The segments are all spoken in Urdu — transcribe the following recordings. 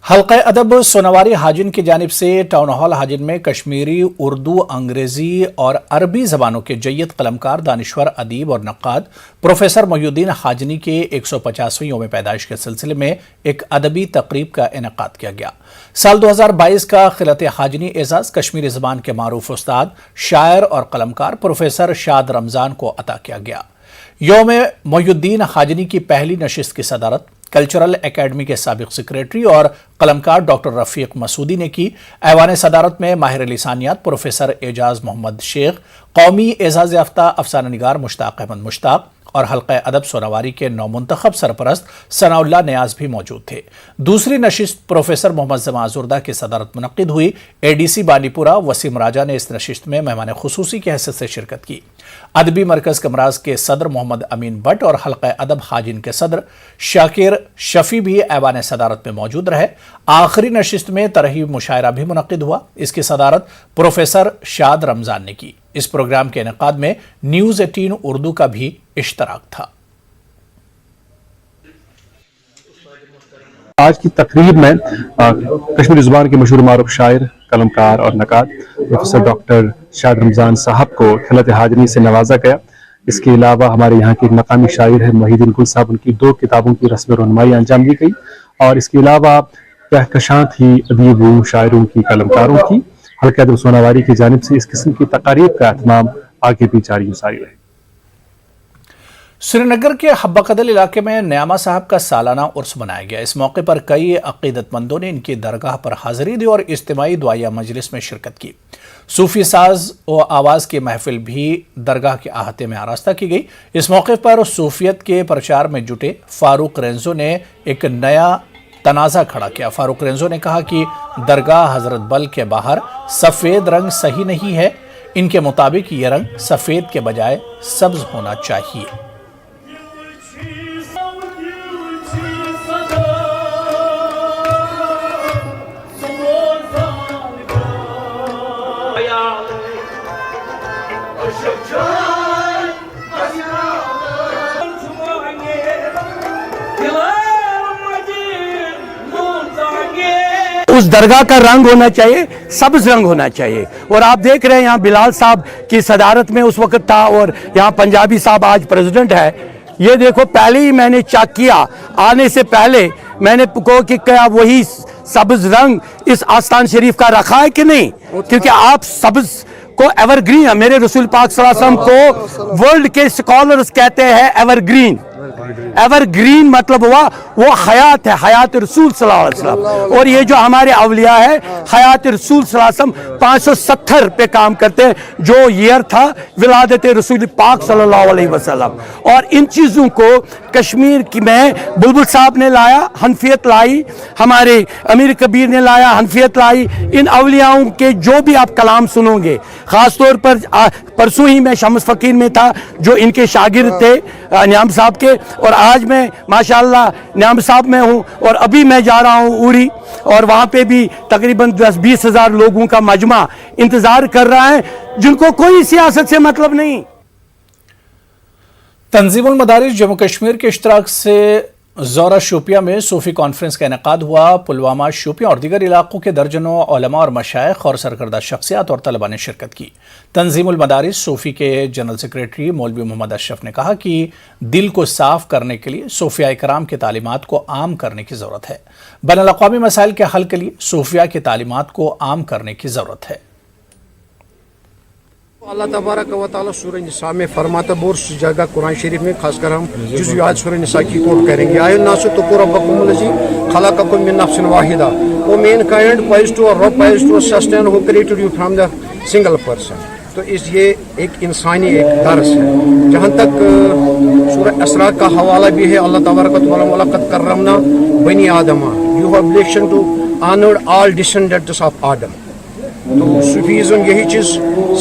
حلقہ ادب سوناواری حاجن کی جانب سے ٹاؤن ہال حاجن میں کشمیری، اردو، انگریزی اور عربی زبانوں کے جید قلمکار، دانشور، ادیب اور نقاد پروفیسر محی الدین حاجنی کے 150ویں یوم پیدائش کے سلسلے میں ایک ادبی تقریب کا انعقاد کیا گیا۔ سال 2022 کا خلعت حاجنی اعزاز کشمیری زبان کے معروف استاد، شاعر اور قلمکار پروفیسر شاد رمضان کو عطا کیا گیا۔ یوم محی الدین حاجنی کی پہلی نشست کی صدارت کلچرل اکیڈمی کے سابق سیکریٹری اور قلمکار ڈاکٹر رفیق مسعودی نے کی۔ ایوان صدارت میں ماہر لسانیات پروفیسر اعجاز محمد شیخ، قومی اعزاز یافتہ افسانہ نگار مشتاق احمد مشتاق اور حلقہ ادب سوناواری کے نومنتخب سرپرست ثناء اللہ نیاز بھی موجود تھے۔ دوسری نشست پروفیسر محمد زمان آزردہ کی صدارت منعقد ہوئی۔ اے ڈی سی بانی پورہ وسیم راجہ نے اس نشست میں مہمان خصوصی کی حیثیت سے شرکت کی۔ ادبی مرکز کمراز کے صدر محمد امین بٹ اور حلقہ ادب حاجن کے صدر شاکر شفیع بھی ایوان صدارت میں موجود رہے۔ آخری نشست میں ترغیب مشاعرہ بھی منعقد ہوا۔ اس کی صدارت پروفیسر شاد رمضان نے کی۔ اس پروگرام کے انعقاد میں نیوز 18 اردو کا بھی اشتراک تھا۔ آج کی تقریب میں کشمیری زبان کے مشہور معروف شاعر، قلمکار اور نقاد پروفیسر ڈاکٹر شاد رمضان صاحب کو خلعت حاجنی سے نوازا گیا۔ اس کے علاوہ ہمارے یہاں کے مقامی شاعر ہیں محی الدین گل صاحب، ان کی 2 کتابوں کی رسم رونمائی انجام دی گئی، اور اس کے علاوہ کہکشاں تھی ادیبوں، شاعروں کی، قلمکاروں کی۔ حلقہ ادب سوناواری کی جانب سے اس قسم کی تقاریب کا اہتمام آگے بھی جاری و ساری رہے۔ سری نگر کے حبہ قدل علاقے میں نیامہ صاحب کا سالانہ عرس منایا گیا۔ اس موقع پر کئی عقیدت مندوں نے ان کی درگاہ پر حاضری دی اور اجتماعی دعائیہ مجلس میں شرکت کی۔ صوفی ساز و آواز کی محفل بھی درگاہ کے احاطے میں آراستہ کی گئی۔ اس موقع پر صوفیت کے پرچار میں جٹے فاروق رینزو نے ایک نیا تنازع کھڑا کیا۔ فاروق رینزو نے کہا کہ درگاہ حضرت بل کے باہر سفید رنگ صحیح نہیں ہے، ان کے مطابق یہ رنگ سفید کے بجائے سبز ہونا چاہیے۔ اس درگاہ کا رنگ ہونا چاہیے، سبز رنگ ہونا چاہیے۔ اور آپ دیکھ رہے ہیں یہاں بلال صاحب کی صدارت میں اس وقت تھا، اور یہاں پنجابی صاحب آج پریزیڈنٹ ہے۔ یہ دیکھو، پہلے ہی میں نے چیک کیا، آنے سے پہلے میں نے کہا کہ کیا وہی سبز رنگ اس آستان شریف کا رکھا ہے کہ نہیں، کیونکہ آپ سبز کو ایور گرین، میرے رسول پاک صلی اللہ علیہ وسلم کو ورلڈ کے سکالرز کہتے ہیں ایور گرین۔ ایور گرین مطلب ہوا وہ حیات ہے، حیات رسول صلی اللہ علیہ وسلم۔ اور یہ جو ہمارے اولیاء ہے، حیات رسول صلی اللہ علیہ وسلم 570 پہ کام کرتے ہیں، جو ایئر تھا ولادت رسول پاک صلی اللہ علیہ وسلم۔ اور ان چیزوں کو کشمیر کی میں بلبل صاحب نے لایا، حنفیت لائی، ہمارے امیر کبیر نے لایا، حنفیت لائی۔ ان اولیاؤں کے جو بھی آپ کلام سنو گے، خاص طور پر پرسوں ہی میں شمس فقیر میں تھا جو ان کے شاگرد تھے نیام صاحب کے، اور آج میں ماشاءاللہ نیام صاحب میں ہوں، اور ابھی میں جا رہا ہوں اوری، اور وہاں پہ بھی تقریباً 10-20 ہزار لوگوں کا مجمع انتظار کر رہا ہے، جن کو کوئی سیاست سے مطلب نہیں۔ تنظیم المدارس جموں کشمیر کے اشتراک سے زورہ شوپیاں میں صوفی کانفرنس کا انعقاد ہوا۔ پلوامہ، شوپیاں اور دیگر علاقوں کے درجنوں علماء اور مشائخ اور سرکردہ شخصیات اور طلباء نے شرکت کی۔ تنظیم المدارس صوفی کے جنرل سیکریٹری مولوی محمد اشرف نے کہا کہ دل کو صاف کرنے کے لیے صوفیاء کرام کی تعلیمات کو عام کرنے کی ضرورت ہے۔ بین الاقوامی مسائل کے حل کے لیے صوفیاء کی تعلیمات کو عام کرنے کی ضرورت ہے۔ اللہ تبارک و تعالیٰ سورہ نساء میں فرماتا بورس جگہ قرآن شریف میں خاص کر ہم جزیات سورہ نساء کی کوٹ کریں گے۔ آئے الناس اتقوا ربکم الذی خلقکم من نفس واحدہ، وہ مین کائنڈ پائز to sustain who created you from the single person. تو یہ ایک انسانی ایک درس ہے۔ جہاں تک سورہ اسراء کا حوالہ بھی ہے، اللہ تبارک و تعالیٰ وَلَقَدْ كَرَّمْنَا بَنِي آدَمَ، you have obligation to honor all descendants of Adam. تو صوفیزم یہی چیز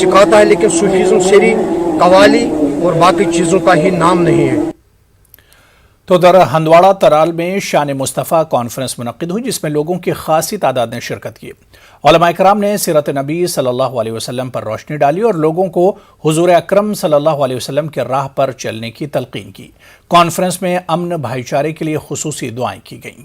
سکھاتا ہے، لیکن صوفیزم صرف قوالی اور باقی چیزوں کا ہی نام نہیں ہے۔ تو در ہندواڑہ ترال میں شان مصطفیٰ کانفرنس منعقد ہوئی، جس میں لوگوں کی خاصی تعداد نے شرکت کی۔ علماء کرام نے سیرت نبی صلی اللہ علیہ وسلم پر روشنی ڈالی اور لوگوں کو حضور اکرم صلی اللہ علیہ وسلم کے راہ پر چلنے کی تلقین کی۔ کانفرنس میں امن بھائی چارے کے لیے خصوصی دعائیں کی گئیں۔